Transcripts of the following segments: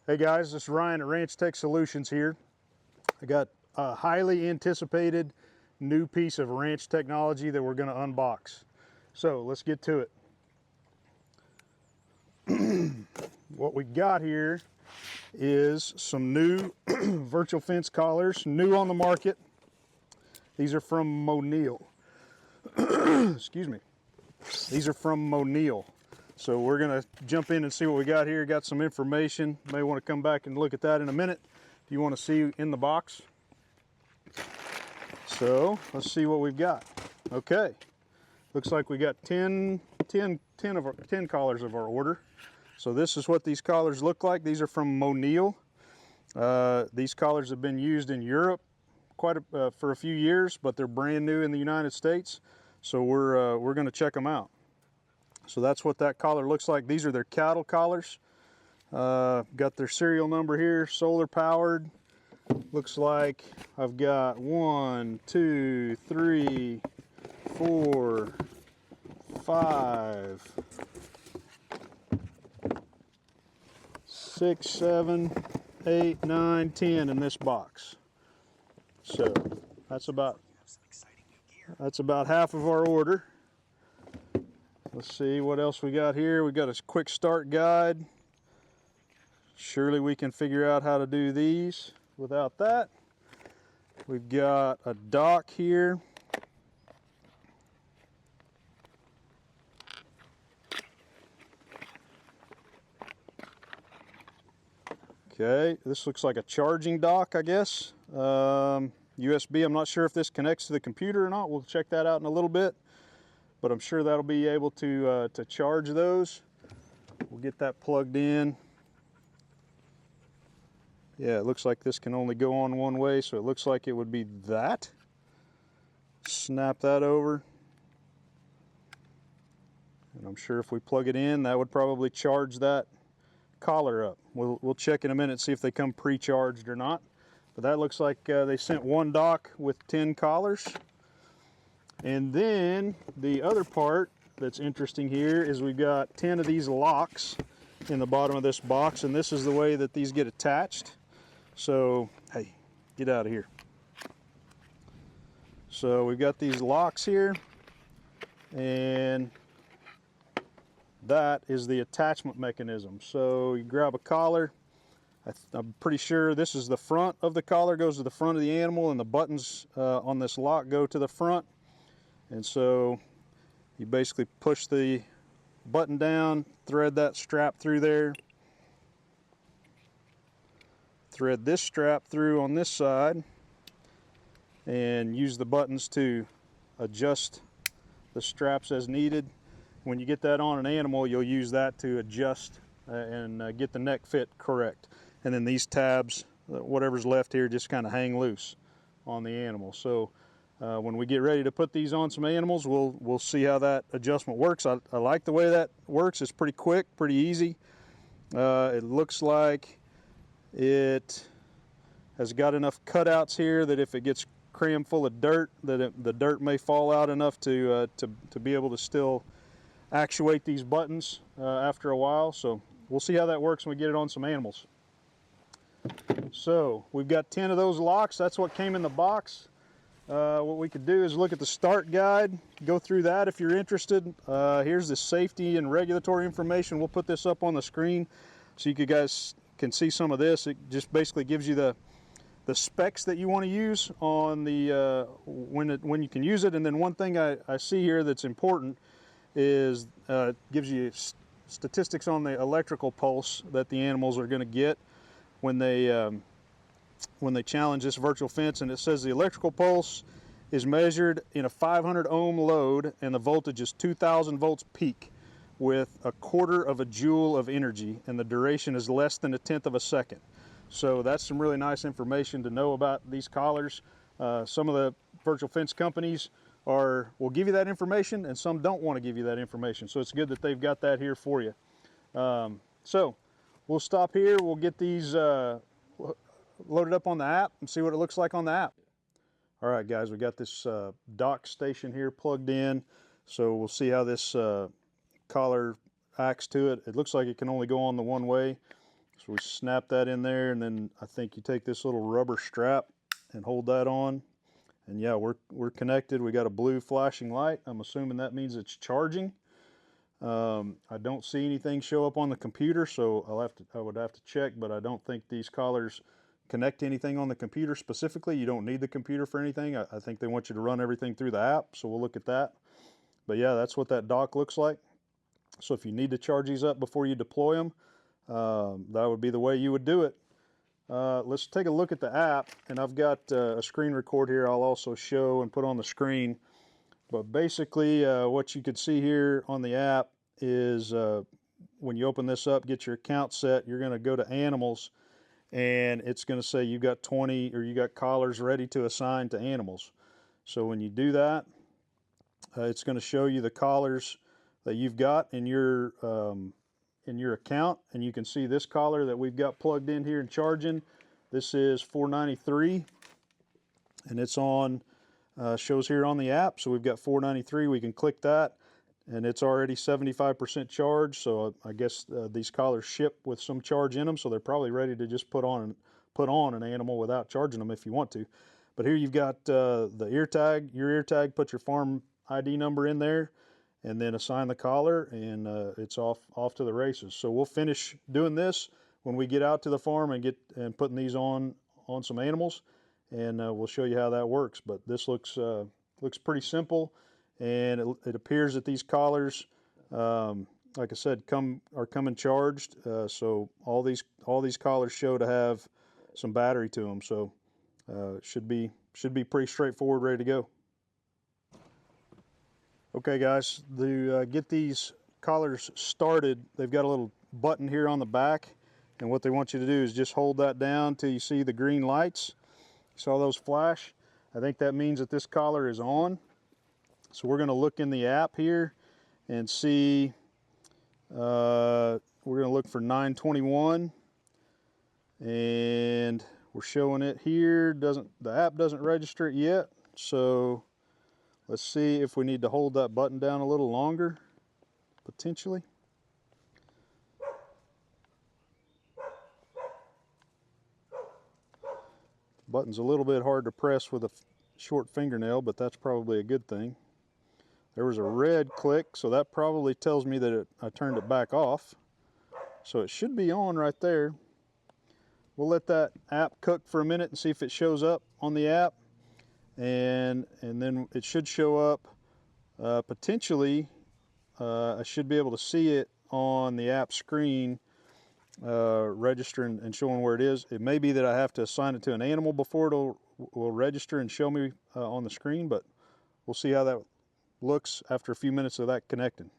Hey guys, this is Ryan at Ranch Tech Solutions here. I got a highly anticipated new piece of ranch technology that we're going to unbox. So let's get to it. What we got here is some new virtual fence collars, new on the market. These are from Monil. Excuse me. These are from Monil. So we're going to jump in and see what we got here. Got some information. May want to come back and look at that in a minute. Do you want to see in the box? So let's see what we've got. Okay. Looks like we got 10 collars of our order. So this is what these collars look like. These are from Monil. These collars have been used in Europe for a few years, but they're brand new in the United States. So we're going to check them out. So that's what that collar looks like. These are their cattle collars. Got their serial number here, solar powered. Looks like I've got 1, 2, 3, 4, 5, 6, 7, 8, 9, 10 in this box. So that's about half of our order. Let's see what else we got here. We got a quick start guide. Surely we can figure out how to do these without that. We've got a dock here. Okay, this looks like a charging dock, I guess. USB, I'm not sure if this connects to the computer or not. We'll check that out in a little bit. But I'm sure that'll be able to charge those. We'll get that plugged in. Yeah, it looks like this can only go on one way, so it looks like it would be that. Snap that over. And I'm sure if we plug it in, that would probably charge that collar up. We'll check in a minute, see if they come pre-charged or not. But that looks like they sent one dock with 10 collars. And then the other part that's interesting here is we've got 10 of these locks in the bottom of this box, and this is the way that these get attached. So, hey, get out of here. So we've got these locks here, and that is the attachment mechanism. So you grab a collar. I'm pretty sure this is the front of the collar, goes to the front of the animal, and the buttons on this lock go to the front. And so you basically push the button down, thread that strap through there, thread this strap through on this side, and use the buttons to adjust the straps as needed. When you get that on an animal, you'll use that to adjust and get the neck fit correct. And then these tabs, whatever's left here, just kind of hang loose on the animal. So when we get ready to put these on some animals, we'll see how that adjustment works. I like the way that works. It's pretty quick, pretty easy. It looks like it has got enough cutouts here that if it gets crammed full of dirt, that the dirt may fall out enough to be able to still actuate these buttons after a while. So we'll see how that works when we get it on some animals. So we've got 10 of those locks. That's what came in the box. What we could do is look at the start guide, go through that if you're interested. Here's the safety and regulatory information. We'll put this up on the screen so you guys can see some of this. It just basically gives you the specs that you want to use on the when you can use it. And then one thing I see here that's important is gives you statistics on the electrical pulse that the animals are going to get when they challenge this virtual fence. And it says the electrical pulse is measured in a 500 ohm load, and the voltage is 2000 volts peak with 1/4 of a joule of energy, and the duration is less than 1/10 of a second. So that's some really nice information to know about these collars. Some of the virtual fence companies will give you that information, and some don't want to give you that information. So it's good that they've got that here for you. So we'll stop here. We'll get these loaded up on the app and see what it looks like on the app. All right, guys, we got this dock station here plugged in. So we'll see how this collar acts to it. It looks like it can only go on the one way. So we snap that in there, and then I think you take this little rubber strap and hold that on. And yeah, we're connected. We got a blue flashing light. I'm assuming that means it's charging. I don't see anything show up on the computer, so I would have to check, but I don't think these collars connect to anything on the computer specifically. You don't need the computer for anything. I think they want you to run everything through the app, so we'll look at that. But yeah, that's what that dock looks like. So if you need to charge these up before you deploy them, that would be the way you would do it. Let's take a look at the app, and I've got a screen record here I'll also show and put on the screen. But basically what you could see here on the app is when you open this up, get your account set, you're going to go to animals, and it's going to say you've got 20 or you got collars ready to assign to animals. So when you do that, it's going to show you the collars that you've got in your account, and you can see this collar that we've got plugged in here and charging. This is 493, and it's on shows here on the app. So we've got 493. We can click that, and it's already 75% charged. So I guess these collars ship with some charge in them, so they're probably ready to just put on an animal without charging them if you want to. But here you've got the ear tag, your ear tag. Put your farm ID number in there, and then assign the collar, and it's off to the races. So we'll finish doing this when we get out to the farm and putting these on some animals, and we'll show you how that works. But this looks pretty simple, and it appears that these collars, like I said, are coming charged. So all these collars show to have some battery to them. So should be pretty straightforward, ready to go. Okay guys, to get these collars started, they've got a little button here on the back, and what they want you to do is just hold that down till you see the green lights. You saw those flash? I think that means that this collar is on. So we're going to look in the app here and see, we're going to look for 921, and we're showing it here. The app doesn't register it yet, so let's see if we need to hold that button down a little longer, potentially. Button's a little bit hard to press with a short fingernail, but that's probably a good thing. There was a red click, so that probably tells me that I turned it back off. So it should be on right there. We'll let that app cook for a minute and see if it shows up on the app. And then it should show up potentially. I should be able to see it on the app screen, registering and showing where it is. It may be that I have to assign it to an animal before it will register and show me on the screen, but we'll see how that looks after a few minutes of that connecting.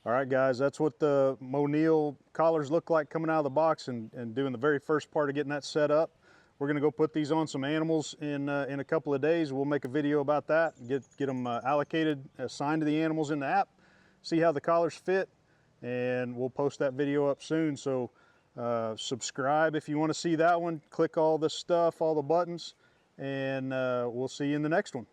All right, guys, that's what the Monil collars look like coming out of the box and doing the very first part of getting that set up. We're going to go put these on some animals in a couple of days. We'll make a video about that, get them allocated, assigned to the animals in the app, see how the collars fit, and we'll post that video up soon. So subscribe if you want to see that one. Click all this stuff, all the buttons, and we'll see you in the next one.